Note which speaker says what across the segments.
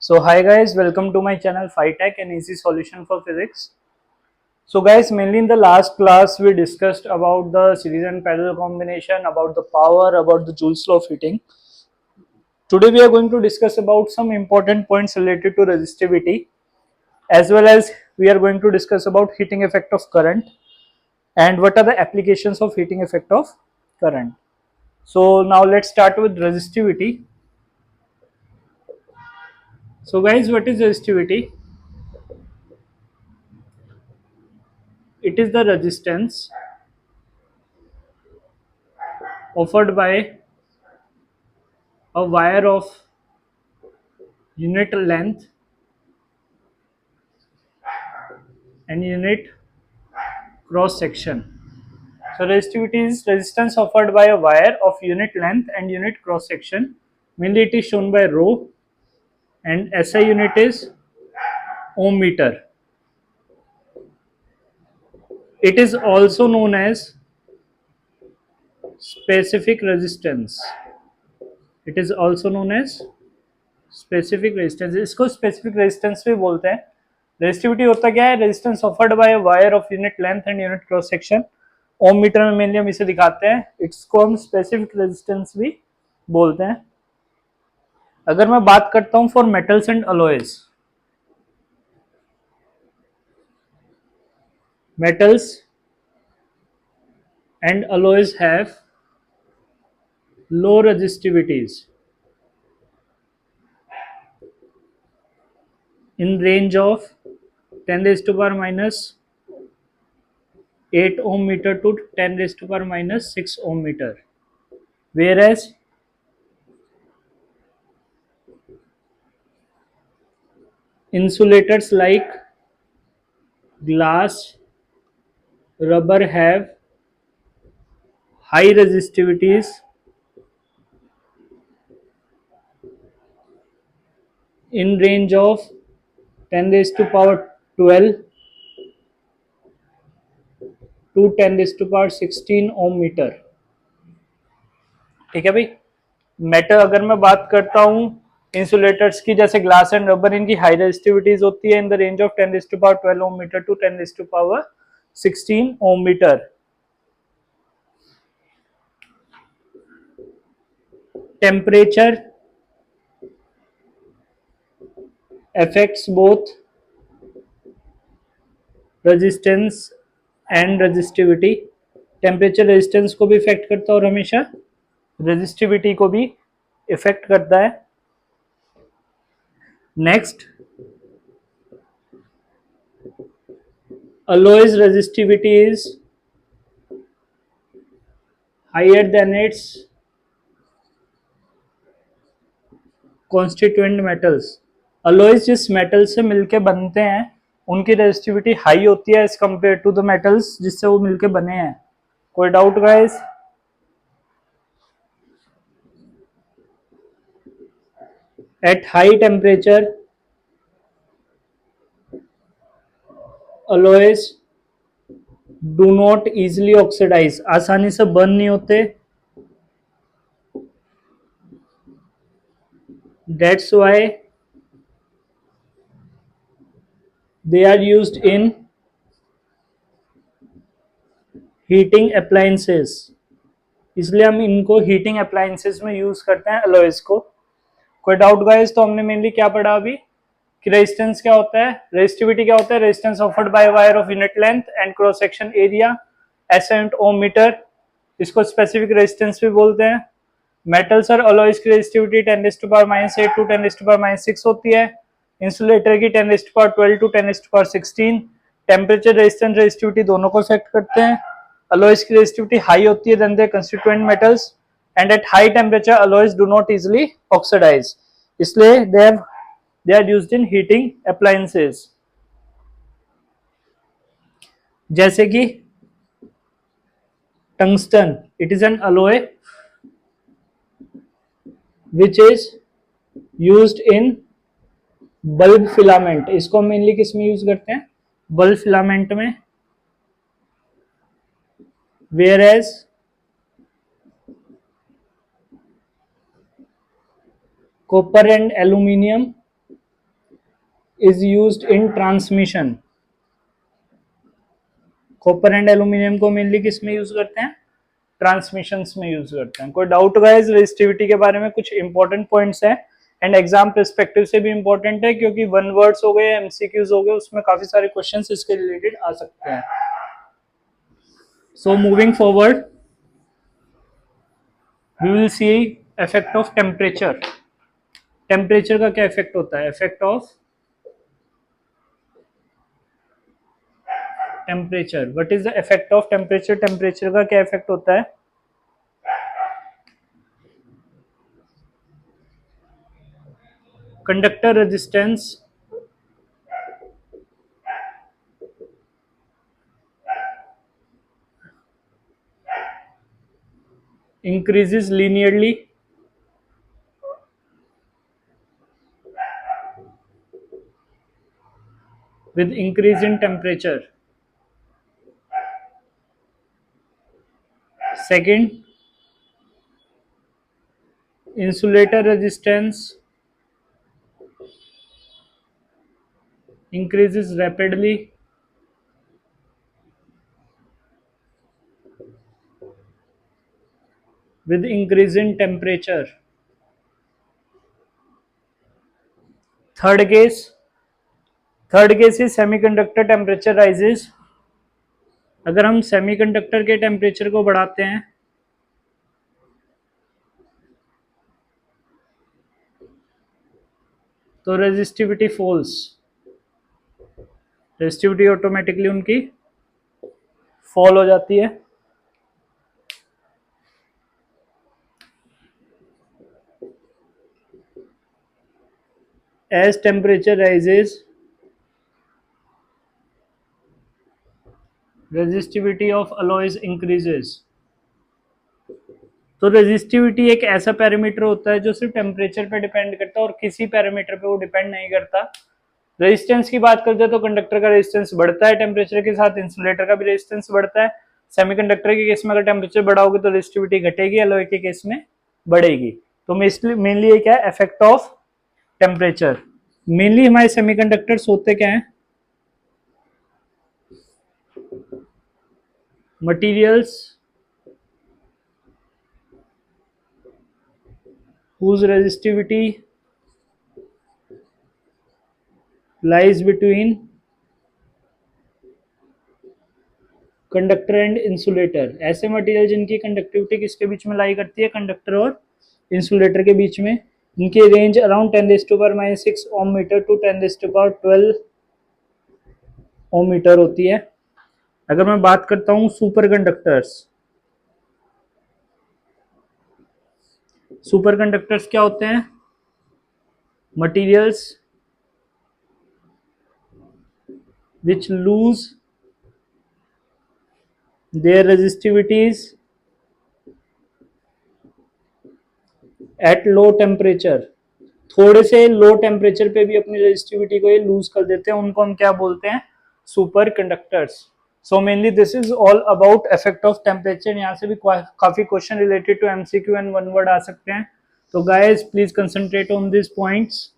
Speaker 1: So hi guys, welcome to my channel PhyTech, an easy solution for physics. So guys, mainly in the last class we discussed about the series and parallel combination, about the power, about the Joule's law of heating. Today we are going to discuss about some important points related to resistivity, as well as we are going to discuss about heating effect of current and what are the applications of heating effect of current. So now let's start with resistivity. So guys, what is resistivity? It is the resistance offered by a wire of unit length and unit cross section. So resistivity is resistance offered by a wire of unit length and unit cross section. Mainly it is shown by rho, and SI unit is ohm meter. It is also known as specific resistance. It is also known as specific resistance. इसको specific resistance भी बोलते हैं. Resistivity होता क्या है? Resistance offered by a wire of unit length and unit cross section. Ohm metre में mainly हम इसे दिखाते हैं. इसको हम स्पेसिफिक रेजिस्टेंस भी बोलते हैं. अगर मैं बात करता हूं for metals and alloys, metals and alloys have low resistivities in range of 10 raised to power minus 8 ohm meter to 10 raised to power minus 6 ohm meter, whereas insulators like glass, rubber have high resistivities in range of 10 raised to power 12 to 10 raised to power 16 ohm meter. ठीक है भाई. Metal अगर मैं बात करता हूँ insulators की, जैसे ग्लास एंड रबर, इनकी हाई रेजिस्टिविटीज होती है in the range of 10 raised to power 12 ohm meter to 10 raised to power 16 ohm meter. Temperature affects both resistance and resistivity. Temperature resistance को भी इफेक्ट करता है और हमेशा रेजिस्टिविटी को भी इफेक्ट करता है. Next, alloys resistivity is higher than its constituent metals. alloys जिस मेटल से मिलके बनते हैं उनकी रेजिस्टिविटी हाई होती है as compare to the metals जिससे वो मिलके बने हैं. कोई doubt guys? At high temperature alloys do not easily oxidize, आसानी से बर्न नहीं होते. That's why they are used in heating appliances. इसलिए हम इनको हीटिंग अप्लायंसेस में यूज करते हैं अलॉयज को. कोई डाउट गाइस? तो हमने मेनली क्या पढ़ा अभी कि रेजिस्टेंस क्या होता है, रेजिस्टिविटी क्या होता है. Resistance offered by wire of unit length and cross section area, SI unit ohm metre. इसको स्पेसिफिक रेजिस्टेंस भी बोलते हैं. मेटल्स और अलॉयज की resistivity 10 raised to power -8 to 10 raised to power -6 होती है. इंसुलेटर की 10 raised to power 12 to 10 raised to power 16. Temperature resistance resistivity दोनों को इफेक्ट करते हैं. alloys की रेजिस्टिविटी हाई होती है than their constituent metals, and at high temperature alloys do not easily oxidize. इसलिए they are used in heating appliances. जैसे कि tungsten, it is an alloy which is used in bulb filament. इसको हम mainly किस में use करते हैं? Bulb filament में. whereas copper and aluminium is used in transmission. Copper and aluminium को मेनली किस में यूज करते हैं? ट्रांसमिशंस में यूज करते हैं। कोई डाउट गाइस रेजिस्टिविटी के बारे में? कुछ इंपॉर्टेंट पॉइंट्स हैं एंड एग्जाम पर्सपेक्टिव से भी इंपॉर्टेंट है, क्योंकि वन वर्ड्स हो गए, एमसीक्यूज हो गए, उसमें काफी सारे क्वेश्चंस इसके रिलेटेड आ सकते हैं। So moving forward we will see effect of temperature. Temperature का क्या इफेक्ट होता है? Effect of temperature, what is the effect of temperature? Temperature का क्या इफेक्ट होता है? Conductor resistance increases linearly with increase in temperature. Second, insulator resistance increases rapidly with increase in temperature. Third case is semiconductor temperature rises. अगर हम semiconductor के temperature को बढ़ाते हैं तो रेजिस्टिविटी फॉल्स, रेजिस्टिविटी ऑटोमेटिकली उनकी फॉल हो जाती है। As temperature rises, resistivity of alloys increases. तो रेजिस्टिविटी एक ऐसा पैरामीटर होता है जो सिर्फ टेम्परेचर पे डिपेंड करता है और किसी पैरामीटर पे वो डिपेंड नहीं करता। रेजिस्टेंस की बात करते हैं तो कंडक्टर का रेजिस्टेंस बढ़ता है टेम्परेचर के साथ, इंसुलेटर का भी रेजिस्टेंस बढ़ता है। सेमीकंडक्टर के केस में अगर टेम्परेचर बढ़ाओगे तो रेजिस्टिविटी घटेगी, एलॉय के केस में बढ़ेगी। तो मेनली ये क्या है? Effect of temperature. मेनली हमारे सेमीकंडक्टर्स होते क्या है? Materials whose resistivity lies between conductor and insulator. ऐसे मटेरियल जिनकी कंडक्टिविटी किसके बीच में लाई करती है? कंडक्टर और इंसुलेटर के बीच में। इनकी range around 10⁻⁻⁶ ohm metre to 10⁻12 ohm metre होती है। अगर मैं बात करता हूं सुपर कंडक्टर्स, सुपर कंडक्टर्स क्या होते हैं? Materials which lose their resistivities at low temperature। थोड़े से लो टेम्परेचर पे भी अपनी रेजिस्टिविटी को ये लूज कर देते हैं, उनको हम क्या बोलते हैं? Super conductors. So mainly this is all about effect of temperature. यहाँ से भी काफी question related to MCQ and one word आ सकते हैं। तो guys please concentrate on this points.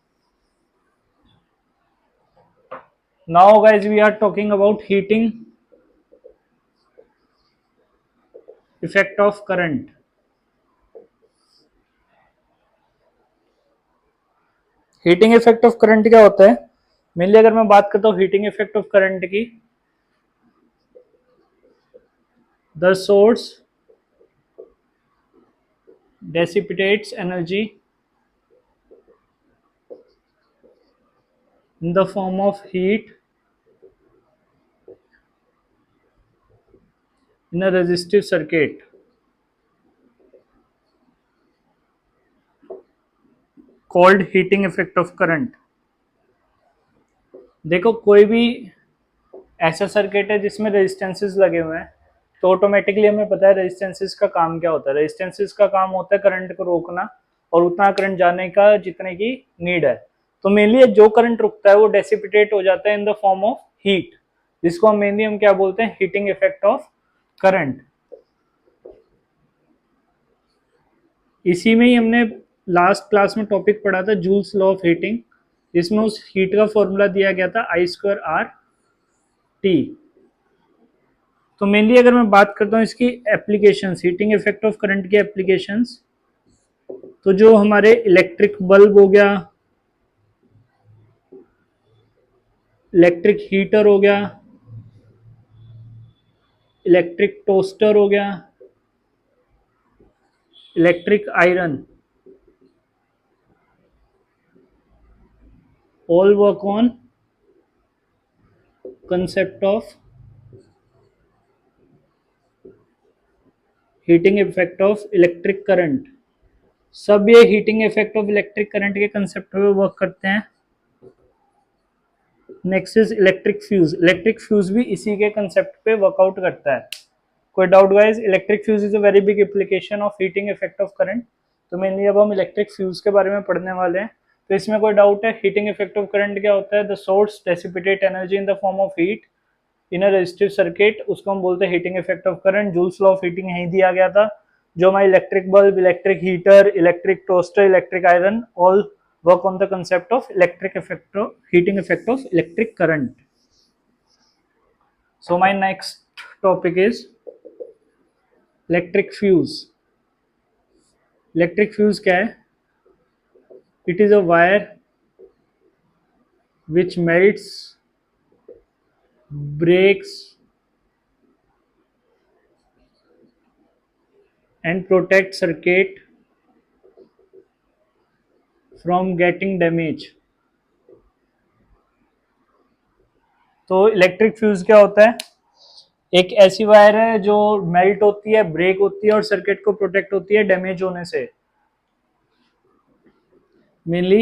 Speaker 1: Now guys we are talking about heating effect of current. Heating effect of current क्या होता है? मेनली अगर मैं बात करता हूँ हीटिंग इफेक्ट ऑफ करंट की, the source dissipates energy in the form of heat in a resistive circuit called heating effect of current। देखो कोई भी ऐसा सर्किट है जिसमें रेजिस्टेंसेस लगे हुए हैं तो ऑटोमेटिकली हमें पता है रेजिस्टेंसेस का काम क्या होता है। रेजिस्टेंसेस का काम होता है करंट को रोकना और उतना करंट जाने का जितने की नीड है। तो मेनली जो करंट रुकता है वो डेसिपिटेट हो जाता है in the form of heat, जिसको हम मेनली हम क्या बोलते हैं? Heating effect of current. इसी में ही हमने लास्ट क्लास में टॉपिक पढ़ा था जूल्स लॉ ऑफ हीटिंग। इसमें उस हीट का फॉर्मूला दिया गया था I²R T। तो मेनली अगर मैं बात करता हूँ इसकी applications, heating effect of current की एप्लीकेशंस, तो जो हमारे इलेक्ट्रिक बल्ब हो गया, इलेक्ट्रिक हीटर हो गया, इलेक्ट्रिक टोस्टर हो गया, electric iron, all work on concept of heating effect of electric current. सब ये heating effect of electric current के कंसेप्ट पे वर्क करते हैं। Next is electric fuse. Electric fuse भी इसी के कंसेप्ट पे वर्कआउट करता है। कोई doubt guys? Electric fuse is a very big application of heating effect of current. तो मेनली अब हम इलेक्ट्रिक फ्यूज के बारे में पढ़ने वाले हैं। तो इसमें कोई डाउट है? हीटिंग इफेक्ट ऑफ करंट क्या होता है? The source dissipated energy in the form of heat in a resistive circuit, उसको हम बोलते हैं heating effect of current. Joules law of heating यही दिया गया था। जो हमारे electric bulb, electric heater, electric toaster, electric iron, all work on the concept of electric effect of heating effect of electric current. So my next topic is electric fuse. Electric fuse क्या है? It is a wire which melts, breaks and protects circuit from getting damage. तो electric fuse क्या होता है? एक ऐसी wire है जो मेल्ट होती है, ब्रेक होती है और सर्किट को प्रोटेक्ट होती है डैमेज होने से। Mainly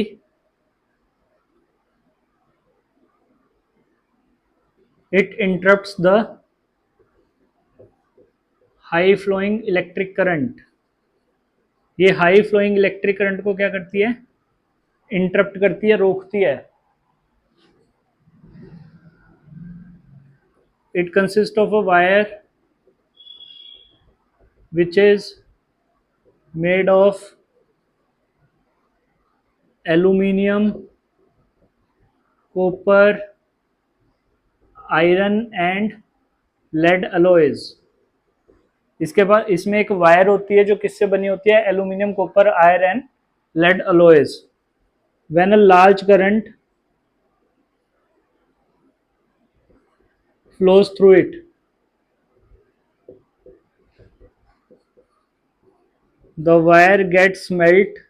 Speaker 1: it interrupts the high flowing electric current। ये हाई फ्लोइंग इलेक्ट्रिक करंट को क्या करती है? इंटरप्ट करती है, रोकती है। It consist of a wire which is made of aluminium, copper, iron and lead alloys। इसके बाद इसमें एक वायर होती है जो किससे बनी होती है? Aluminium, copper, iron and lead alloys। When a large current flows through it, the wire gets melt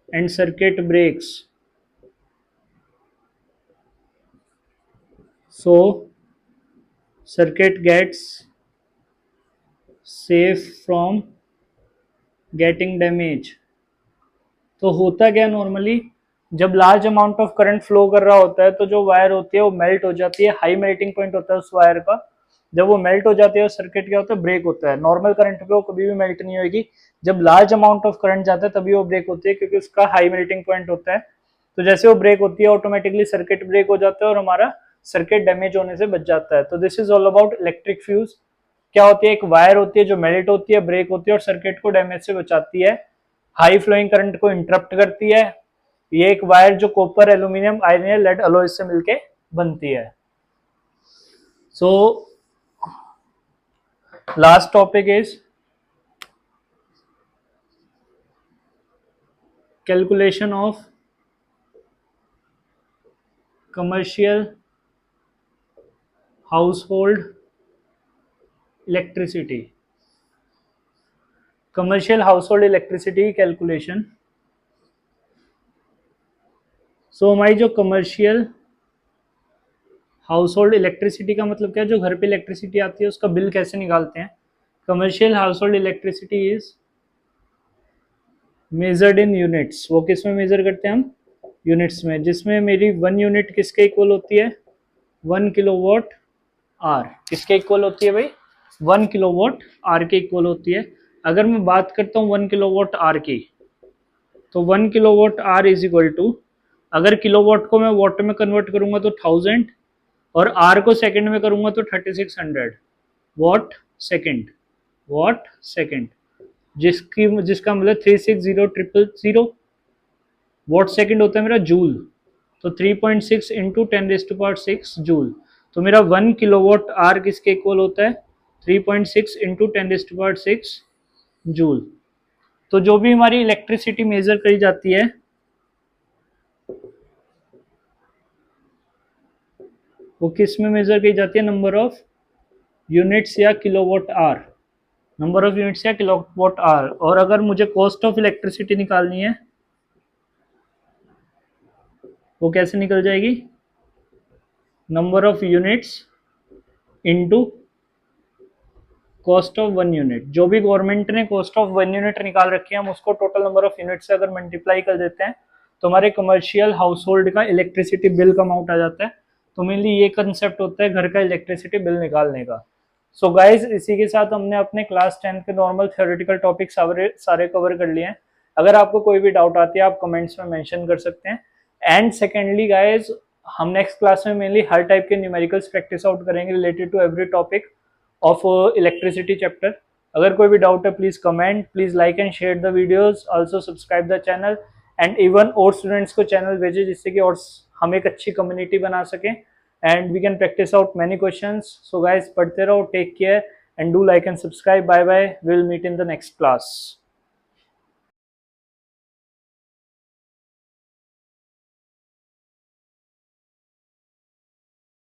Speaker 1: and circuit breaks। So circuit gets safe from getting damage। तो होता क्या नॉर्मली, जब large amount of current flow कर रहा होता है तो जो वायर होती है वो मेल्ट हो जाती है। हाई मेल्टिंग पॉइंट होता है उस वायर का। जब वो मेल्ट हो जाती है सर्किट क्या होता है? ब्रेक होता है। नॉर्मल करंट पे वो कभी भी मेल्ट नहीं होगी। जब लार्ज अमाउंट ऑफ करंट जाता है तभी वो ब्रेक होती है, क्योंकि उसका हाई मेल्टिंग पॉइंट होता है। तो जैसे वो ब्रेक होती है ऑटोमेटिकली सर्किट ब्रेक हो जाता है और हमारा सर्किट डैमेज होने से बच जाता है। तो this is all about electric fuse. क्या होती है? एक वायर होती है जो मेल्ट होती है, ब्रेक होती है और सर्किट को डैमेज से बचाती है, हाई फ्लोइंग करंट को इंटरप्ट करती है। ये एक वायर जो कॉपर, एल्यूमिनियम, आयरन या लेड अलॉय से मिलके बनती है। So last topic is calculation of commercial household electricity. Commercial household electricity calculation. So हमारी जो कमर्शियल हाउस होल्ड इलेक्ट्रिसिटी का मतलब क्या है? जो घर पे इलेक्ट्रिसिटी आती है उसका बिल कैसे निकालते हैं? Commercial house hold electricity is measured in units. वो किस में मेजर करते हैं हम? यूनिट्स में। जिसमें मेरी 1 यूनिट किसके इक्वल होती है? 1 किलोवाट आर। किसके इक्वल होती है भाई? 1 किलोवाट आर के इक्वल होती है। अगर मैं बात करता हूँ 1 किलोवाट आर की, तो 1 kilowatt R is equal to, अगर किलोवाट को मैं वॉट में कन्वर्ट करूंगा तो 1000 और आर को सेकंड में करूंगा तो 3600 वॉट सेकंड। What second. जिसका मतलब 360,000 वॉट सेकंड होता है मेरा जूल। तो 3.6 इंटू 10⁻6 जूल। तो मेरा 1 किलोवाट आर किसके इक्वल होता है? 3.6 इंटू 10⁻6 जूल। तो जो भी हमारी इलेक्ट्रिसिटी मेजर करी जाती है वो किस में मेजर की जाती है? नंबर ऑफ यूनिट्स या kilowatt hour. Number of units या किलोवाट आर। और अगर मुझे कॉस्ट ऑफ इलेक्ट्रिसिटी निकालनी है वो कैसे निकल जाएगी? Number of units into cost of 1 unit. जो भी गवर्नमेंट ने कॉस्ट ऑफ 1 यूनिट निकाल रखी है हम उसको टोटल नंबर ऑफ यूनिट से अगर मल्टीप्लाई कर देते हैं तो हमारे कमर्शियल हाउस होल्ड का इलेक्ट्रिसिटी बिल का अमाउंट आ जाता है। तो मेनली ये कंसेप्ट होता है घर का इलेक्ट्रिसिटी बिल निकालने का। सो गाइज इसी के साथ हमने अपने क्लास 10 के नॉर्मल थ्योरेटिकल टॉपिक सारे कवर कर लिए हैं। अगर आपको कोई भी डाउट आती है आप कमेंट्स में मेंशन कर सकते हैं। एंड सेकेंडली गाइज हम नेक्स्ट क्लास में मेनली हर टाइप के न्यूमेरिकल्स प्रैक्टिस आउट करेंगे related to every topic of electricity chapter. अगर कोई भी डाउट है please comment, please like and share the videos, also subscribe the channel and even और स्टूडेंट्स को चैनल भेजें जिससे कि और हम एक अच्छी कम्युनिटी बना सकें and we can practice out many questions. So guys पढ़ते रहो, take care and do like and subscribe. Bye bye, will meet in the next class.